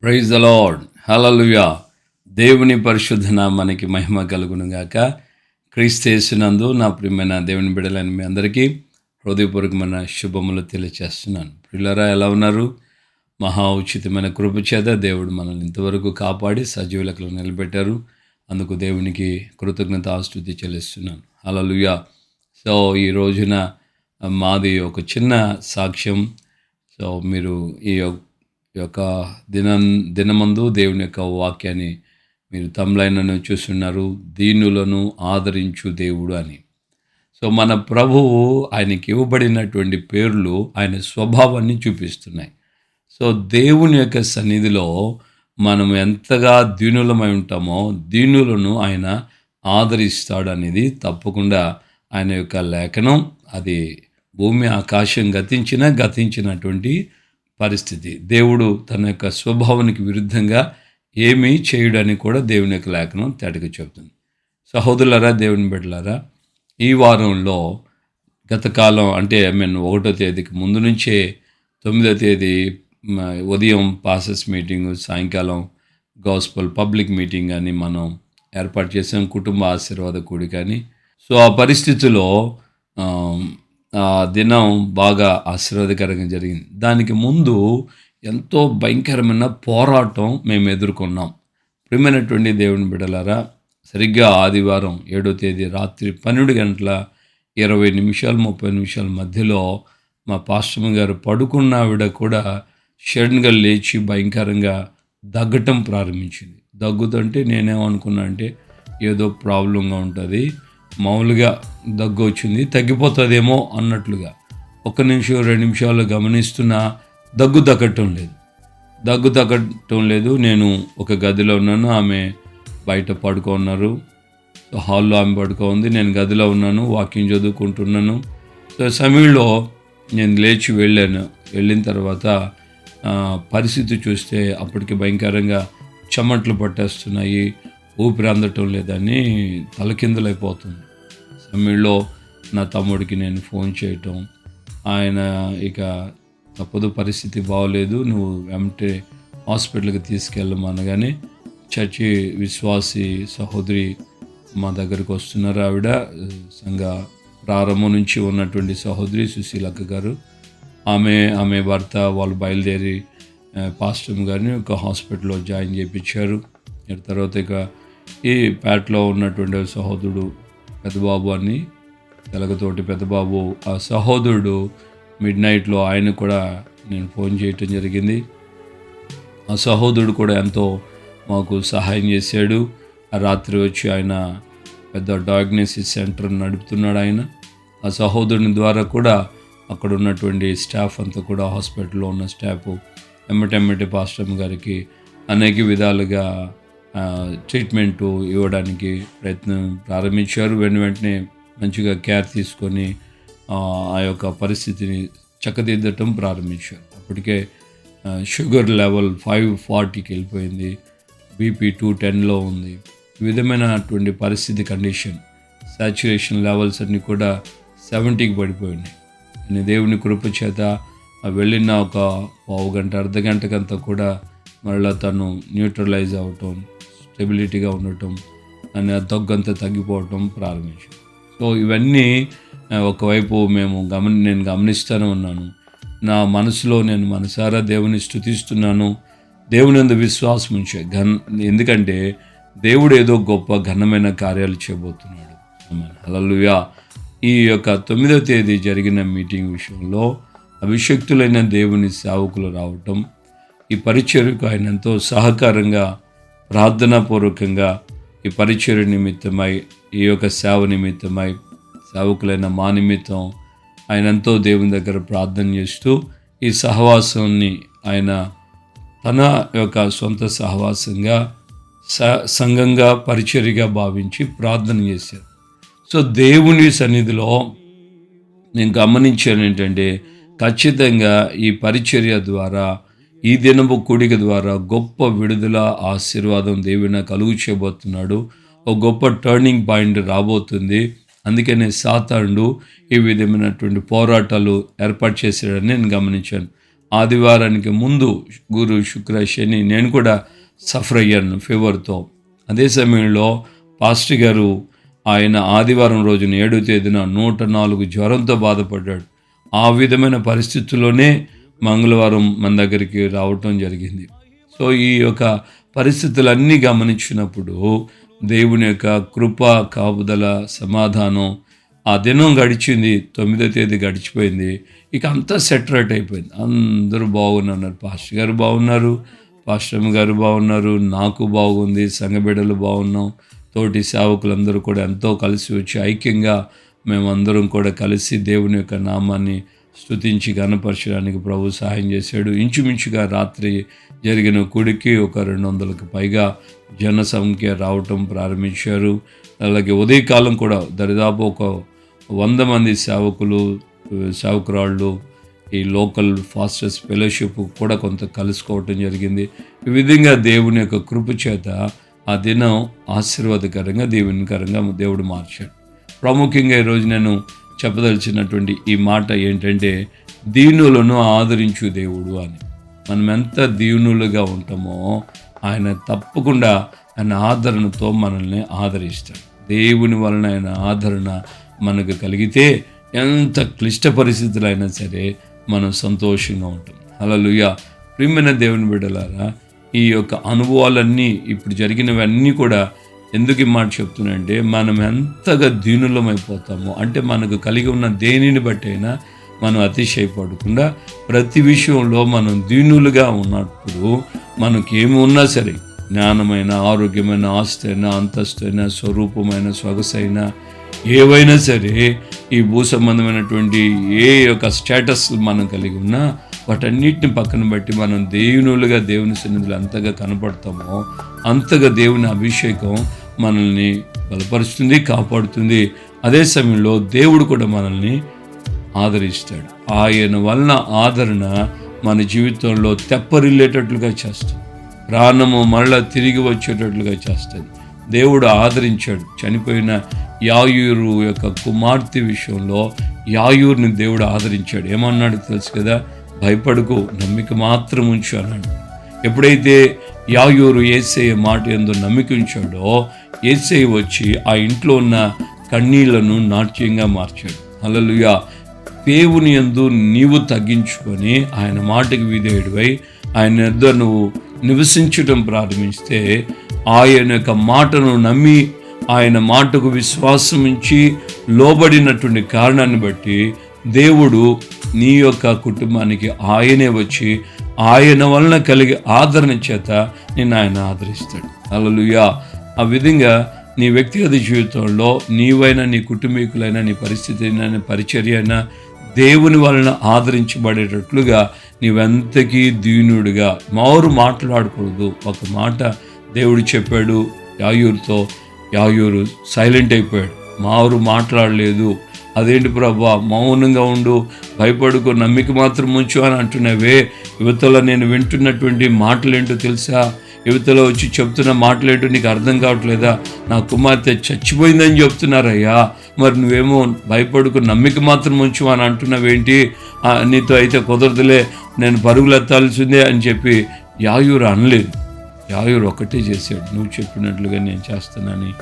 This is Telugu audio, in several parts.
ప్రైజ్ ద లార్డ్, హల్లెలూయా. దేవుని పరిశుద్ధ నామానికి మహిమ కలుగును గాక. క్రీస్తు యేసునందు నా ప్రియమైన దేవుని బిడ్డలైన మీ అందరికీ హృదయపూర్వకమైన శుభములు తెలియచేస్తున్నాను. ప్రియులారా, ఎలా ఉన్నారు? మహా ఉచితమైన కృప చేత దేవుడు మనల్ని ఇంతవరకు కాపాడి సజీవులకు నిలబెట్టారు. అందుకు దేవునికి కృతజ్ఞతాస్తుతి చెల్లిస్తున్నాను. హల్లెలూయా. సో ఈ రోజున మాది ఒక చిన్న సాక్ష్యం. సో మీరు ఈ యొక్క దినమందు దేవుని యొక్క వాక్యాన్ని మీరు తమ్లైనను చూస్తున్నారు, దీనులను ఆదరించు దేవుడు అని. సో మన ప్రభువు ఆయనకి ఇవ్వబడినటువంటి పేర్లు ఆయన స్వభావాన్ని చూపిస్తున్నాయి. సో దేవుని యొక్క సన్నిధిలో మనం ఎంతగా దీనులమై ఉంటామో దీనులను ఆయన ఆదరిస్తాడు అనేది తప్పకుండా ఆయన యొక్క లేఖనం. అది భూమి ఆకాశం గతించినటువంటి పరిస్థితి. దేవుడు తన యొక్క స్వభావానికి విరుద్ధంగా ఏమీ చేయడని కూడా దేవుని యొక్క లేఖనం తేటగా చెబుతుంది. సహోదరులారా, దేవుని బిడ్డలారా, ఈ వారంలో గతకాలం అంటే 1వ తేదీకి ముందు నుంచే 9వ తేదీ ఉదయం పాసెస్ మీటింగు, సాయంకాలం గాస్పల్ పబ్లిక్ మీటింగ్ అని మనం ఏర్పాటు చేసాం, కుటుంబ ఆశీర్వాద కూడిక అని. సో ఆ పరిస్థితిలో ఆ దినం బాగా ఆశీర్వాదకరంగా జరిగింది. దానికి ముందు ఎంతో భయంకరమైన పోరాటం మేము ఎదుర్కొన్నాం. ప్రియమైనటువంటి దేవుని బిడ్డలారా, సరిగ్గా ఆదివారం 7వ తేదీ రాత్రి 12:20-30 మధ్యలో మా పాస్టర్ గారు పడుకున్న ఆవిడ కూడా సడన్గా లేచి భయంకరంగా దగ్గటం ప్రారంభించింది. దగ్గుతుంటే నేనేమనుకున్నా అంటే ఏదో ప్రాబ్లంగా ఉంటుంది, మామూలుగా దగ్గు వచ్చింది, తగ్గిపోతుందేమో అన్నట్లుగా 1 నిమిషం 2 నిమిషాలు గమనిస్తున్నా దగ్గు తగ్గటం లేదు. నేను ఒక గదిలో ఉన్నాను, ఆమె బయట పడుకున్నారు. హాల్లో ఆమె పడుకో ఉంది, నేను గదిలో ఉన్నాను, వాకింగ్ చదువుకుంటున్నాను. సో సమయంలో నేను లేచి వెళ్ళిన తర్వాత పరిస్థితి చూస్తే అప్పటికి భయంకరంగా చెమట్లు పట్టేస్తున్నాయి, ఊపిరి అందటం లేదని తలకిందులైపోతుంది. సమయంలో నా తమ్ముడికి నేను ఫోన్ చేయటం, ఆయన ఇక తప్పదు, పరిస్థితి బాగోలేదు, నువ్వు వెంటనే హాస్పిటల్కి తీసుకెళ్ళమనగానే చర్చి విశ్వాసి సహోదరి మా దగ్గరికి వస్తున్నారు. ఆవిడ సంఘ ప్రారంభం నుంచి ఉన్నటువంటి సహోదరి సుశీలక్క గారు, ఆమె భర్త వాళ్ళు బయలుదేరి పాస్టర్ గారిని ఒక హాస్పిటల్లో జాయిన్ చేయించారు. తర్వాత ఇక ఈ పేటలో ఉన్నటువంటి సహోదరుడు పెద్దబాబు అని, తెలగతోటి పెద్దబాబు, ఆ సహోదరుడు మిడ్నైట్లో ఆయన కూడా నేను ఫోన్ చేయటం జరిగింది. ఆ సహోదరుడు కూడా ఎంతో మాకు సహాయం చేశాడు. ఆ రాత్రి వచ్చి ఆయన పెద్ద డయాగ్నోసిస్ సెంటర్ నడుపుతున్నాడు ఆయన. ఆ సహోదరుని ద్వారా కూడా అక్కడ ఉన్నటువంటి స్టాఫ్ అంతా కూడా, హాస్పిటల్లో ఉన్న స్టాఫ్ ఎమ్మటెమ్మటి పాస్టర్ గారికి అనేక విధాలుగా ట్రీట్మెంటు ఇవ్వడానికి ప్రయత్నం ప్రారంభించారు. వెంటనే మంచిగా కేర్ తీసుకొని ఆ యొక్క పరిస్థితిని చక్కదిద్దటం ప్రారంభించారు. అప్పటికే షుగర్ లెవెల్ 540కి వెళ్ళిపోయింది, బీపీ 210లో ఉంది. ఈ విధమైనటువంటి పరిస్థితి కండిషన్, సాచురేషన్ లెవెల్స్ అన్నీ కూడా 70కి పడిపోయినాయి. అని దేవుని కృప చేత వెళ్ళిన ఒక పావు గంట అర్ధగంటకంతా కూడా మళ్ళీ తను న్యూట్రలైజ్ అవ్వటం, స్టెబిలిటీగా ఉండటం, అని దగ్గంతా తగ్గిపోవటం ప్రారంభించాం. సో ఇవన్నీ ఒకవైపు నేను గమనిస్తూనే ఉన్నాను. నా మనసులో నేను మనసారా దేవుని స్తుతిస్తున్నాను, దేవుని యందు విశ్వాసం ఉంచే ఎందుకంటే దేవుడు ఏదో గొప్ప ఘనమైన కార్యాలు చేయబోతున్నాడు. హల్లెలూయా. ఈ యొక్క 9వ తేదీ జరిగిన మీటింగ్ విషయంలో అభిషక్తులైన దేవుని సేవకులు రావటం, ఈ పరిచర్యకు ఆయన ఎంతో సహకారంగా ప్రార్థనాపూర్వకంగా ఈ పరిచర్య నిమిత్తమై, ఈ యొక్క సేవ నిమిత్తమై, సేవకులైన మా నిమిత్తం ఆయన ఎంతో దేవుని దగ్గర ప్రార్థన చేస్తూ ఈ సహవాసాన్ని ఆయన తన యొక్క సొంత సహవాసంగా సంఘంగా పరిచర్యగా భావించి ప్రార్థన చేశారు. సో దేవుని సన్నిధిలో నేను గమనించాను ఏంటంటే, ఖచ్చితంగా ఈ పరిచర్య ద్వారా, ఈ దినపు కూడిక ద్వారా గొప్ప విడుదల, ఆశీర్వాదం దేవుని కలుగు చేయబోతున్నాడు. ఒక గొప్ప టర్నింగ్ పాయింట్ రాబోతుంది. అందుకనే సాతానుడు ఈ విధమైనటువంటి పోరాటాలు ఏర్పాటు చేశాడని నేను గమనించాను. ఆదివారానికి ముందు గురు, శుక్ర, శని నేను కూడా సఫర్ అయ్యాను ఫీవర్తో. అదే సమయంలో పాస్టర్ గారు ఆయన ఆదివారం రోజున 7వ తేదీన 104 జ్వరంతో బాధపడ్డాడు. ఆ విధమైన పరిస్థితుల్లోనే మంగళవారం మన దగ్గరికి రావటం జరిగింది. సో ఈ యొక్క పరిస్థితులన్నీ గమనించినప్పుడు దేవుని యొక్క కృప, కాపుదల, సమాధానం, ఆ దినం గడిచింది. 9వ తేదీ గడిచిపోయింది. ఇక అంతా సెటరేట్ అయిపోయింది. అందరూ బాగున్నారు. పాస్టర్ గారు బాగున్నారు, పాస్టర్ గారు బాగున్నారు, నాకు బాగుంది, సంఘబిడ్డలు బాగున్నాం. తోటి సేవకులందరూ కూడా ఎంతో కలిసి వచ్చి ఐక్యంగా మేమందరం కూడా కలిసి దేవుని యొక్క నామాన్ని స్తుతించి ఘనపరచడానికి ప్రభు సహాయం చేశాడు. ఇంచుమించుగా రాత్రి జరిగిన కూడికి ఒక 200కు పైగా జన సంఖ్య రావటం ప్రారంభించారు. అలాగే ఉదయకాలం కూడా దరిదాపు ఒక 100 మంది సేవకురాళ్ళు ఈ లోకల్ ఫాస్టర్స్ ఫెలోషిప్ కూడా కొంత కలుసుకోవటం జరిగింది. ఈ విధంగా దేవుని యొక్క కృప చేత ఆ దినం ఆశీర్వాదకరంగా, దీవెనకరంగా దేవుడు మార్చాడు. ప్రాముఖ్యంగా ఈరోజు నేను చెప్పదలిచినటువంటి ఈ మాట ఏంటంటే, దీనులను ఆదరించు దేవుడు అని. మనం ఎంత దీనులుగా ఉంటామో ఆయన తప్పకుండా ఆయన ఆదరణతో మనల్ని ఆదరిస్తాడు. దేవుని వలన ఆయన ఆదరణ మనకు కలిగితే ఎంత క్లిష్ట పరిస్థితులైనా సరే మనం సంతోషంగా ఉంటాం. హల్లెలూయా. ప్రియమైన దేవుని బిడ్డలారా, ఈ యొక్క అనుభవాలన్నీ ఇప్పుడు జరిగినవన్నీ కూడా ఎందుకు ఈ మాట చెప్తున్నానంటే, మనం ఎంతగా దీనులమైపోతామో, అంటే మనకు కలిగి ఉన్న దేనిని బట్టి అయినా మనం అతిశయపడకుండా ప్రతి విషయంలో మనం దీనులుగా ఉన్నప్పుడు మనకి ఏమి ఉన్నా సరే, జ్ఞానమైన, ఆరోగ్యమైన, ఆస్తి అయినా, అంతస్తు అయినా, స్వరూపమైన, సొగసైన ఏవైనా సరే, ఈ భూ సంబంధమైనటువంటి ఏ యొక్క స్టేటస్ మనం కలిగి ఉన్నా వాటన్నిటిని పక్కన బట్టి మనం దేవునులుగా దేవుని సన్నిధిలో ఎంతగా కనపడతామో అంతగా దేవుని అభిషేకం మనల్ని బలపరుస్తుంది, కాపాడుతుంది. అదే సమయంలో దేవుడు కూడా మనల్ని ఆదరిస్తాడు. ఆయన వలన ఆదరణ మన జీవితంలో తెప్పరిల్లేటట్లుగా చేస్తుంది. ప్రాణము మరలా తిరిగి వచ్చేటట్లుగా చేస్తుంది. దేవుడు ఆదరించాడు. చనిపోయిన యాయూరు యొక్క కుమార్తె విషయంలో యాయూరుని దేవుడు ఆదరించాడు. ఏమన్నాడు తెలుసు కదా, భయపడుకు, నమ్మిక మాత్రం ఉంచు అన్నాడు. ఎప్పుడైతే యాయూరు యేసయ్య మాట యందు నమ్మిక ఉంచాడో యేసయ్య వచ్చి ఆ ఇంట్లో ఉన్న కన్నీళ్లను నాట్యంగా మార్చాడు. హల్లెలూయా. దేవుని యందు నీవు తగ్గించుకొని ఆయన మాటకి విధేయుడివై ఆయన యొద్ద నువ్వు నివసించడం ప్రారంభిస్తే, ఆయన యొక్క మాటను నమ్మి ఆయన మాటకు విశ్వాసం ఉంచి లోబడినటువంటి కారణాన్ని బట్టి దేవుడు నీ యొక్క కుటుంబానికి ఆయనే వచ్చి ఆయన వలన కలిగే ఆదరణ చేత నిన్ను ఆయన ఆదరిస్తాడు. హల్లెలూయా. ఆ విధంగా నీ వ్యక్తిగత జీవితంలో నీవైనా, నీ కుటుంబీకులైనా, నీ పరిస్థితి అయినా, నీ పరిచర్య అయినా దేవుని వలన ఆదరించబడేటట్లుగా నీవెంతకీ దీనుడిగా మారు మాట్లాడకూడదు. ఒక మాట దేవుడు చెప్పాడు యాయూరుతో, యాయూరు సైలెంట్ అయిపోయాడు, మారు మాట్లాడలేదు. అదేంటి ప్రభా, మౌనంగా ఉండు, భయపడుకో, నమ్మిక మాత్రం ఉంచు అని అంటున్నావే, యువతలో నేను వింటున్నటువంటి మాటలేంటో తెలుసా, యువతలో వచ్చి చెప్తున్న మాటలేంటో నీకు అర్థం కావట్లేదా, నా కుమార్తె చచ్చిపోయిందని చెప్తున్నారయ్యా, మరి నువ్వేమో భయపడుకు, నమ్మిక మాత్రం ఉంచు అని అంటున్నావేంటి, నీతో అయితే కుదరదులే, నేను పరుగులెత్తాల్సిందే అని చెప్పి యాయూరు అనలేదు. యాయూరు ఒకటే చేశాడు, నువ్వు చెప్పినట్లుగా నేను చేస్తానని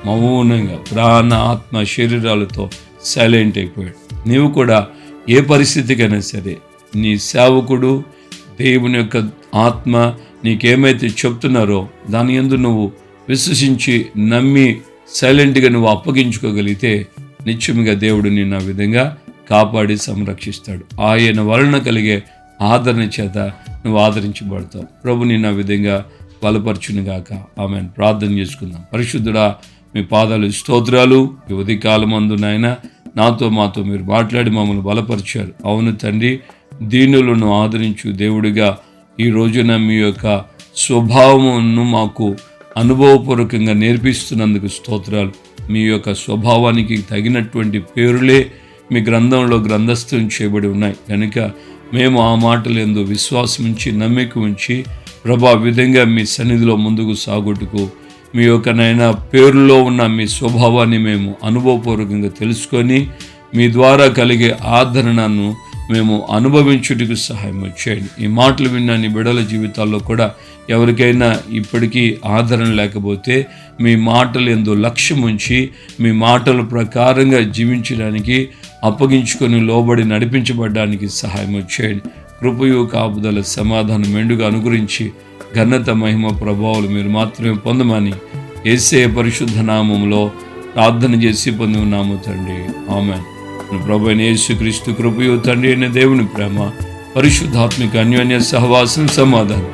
మౌనంగా ప్రాణ, ఆత్మ, శరీరాలతో సైలెంట్ అయిపోయాడు. నీవు కూడా ఏ పరిస్థితికైనా సరే నీ సేవకుడు, దేవుని యొక్క ఆత్మ నీకేమైతే చెప్తున్నారో దాని యందు నువ్వు విశ్వసించి నమ్మి సైలెంట్గా నువ్వు అప్పగించుకోగలిగితే నిత్యముగా దేవుడు నిన్ను ఆ విధంగా కాపాడి సంరక్షిస్తాడు. ఆయన వలన కలిగే ఆదరణ చేత నువ్వు ఆదరించబడతావు. ప్రభు నిన్ను ఆ విధంగా బలపరచునుగాక. ఆమెన్. ప్రార్థన చేసుకుందాం. పరిశుద్ధుడా, మీ పాదాలు స్తోత్రాలు. ఈ ఉదయకాలమందు నాయన నాతో మాతో మీరు మాట్లాడి మమ్మల్ని బలపరిచారు. అవును తండ్రి, దీనులను ఆదరించు దేవుడిగా ఈ రోజున మీ యొక్క స్వభావమును మాకు అనుభవపూర్వకంగా నేర్పిస్తున్నందుకు స్తోత్రాలు. మీ యొక్క స్వభావానికి తగినటువంటి పేరులే మీ గ్రంథంలో గ్రంథస్థం చేయబడి ఉన్నాయి కనుక మేము ఆ మాటలందు విశ్వాసం ఉంచి, నమ్మిక ఉంచి ప్రభా విధంగా మీ సన్నిధిలో ముందుకు సాగుటకు మీ యొక్క నైనా పేరులో ఉన్న మీ స్వభావాన్ని మేము అనుభవపూర్వకంగా తెలుసుకొని మీ ద్వారా కలిగే ఆదరణను మేము అనుభవించుటకు సహాయం చేయండి. ఈ మాటలు విన్న నీ బిడ్డల జీవితాల్లో కూడా ఎవరికైనా ఇప్పటికీ ఆదరణ లేకపోతే మీ మాటలు ఎంతో లక్ష్యం ఉంచి మీ మాటల ప్రకారంగా జీవించడానికి అప్పగించుకొని లోబడి నడిపించబడడానికి సహాయం చేయండి. కృపయు కాపుదల సమాధానం మెండుగా అనుగురించి ఘనత మహిమ ప్రభావాలు మీరు మాత్రమే పొందమని యేసయ్య పరిశుద్ధ నామములో ప్రార్థన చేసి పొంది ఉన్నాము తండ్రి. ఆమేన్. ప్రభు అయిన యేసుక్రీస్తు కృపయు తండ్రి అయిన దేవుని ప్రేమ పరిశుద్ధాత్మిక అన్యోన్య సహవాసం సమాధానం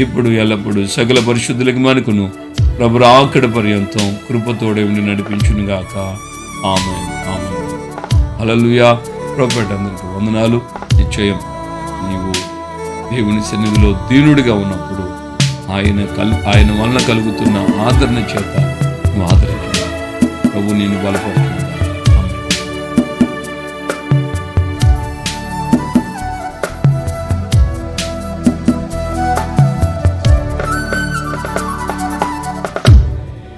ఇప్పుడు ఎల్లప్పుడు సకల పరిశుద్ధులకి మనకును ప్రభు రాకడ పర్యంతం కృపతోడే ఉండి నడిపించునుగాక. ఆమేన్. ఆమేన్. హల్లెలూయా. ప్రభువైన అందరికీ వందనాలు. నిశ్చయం నీవు దేవుని సన్నిధిలో దీనుడిగా ఉన్నప్పుడు ఆయన వలన కలుగుతున్న ఆదరణ చేత నువ్వు ఆదరించు. ప్రభు నిన్ను బలపరుచు.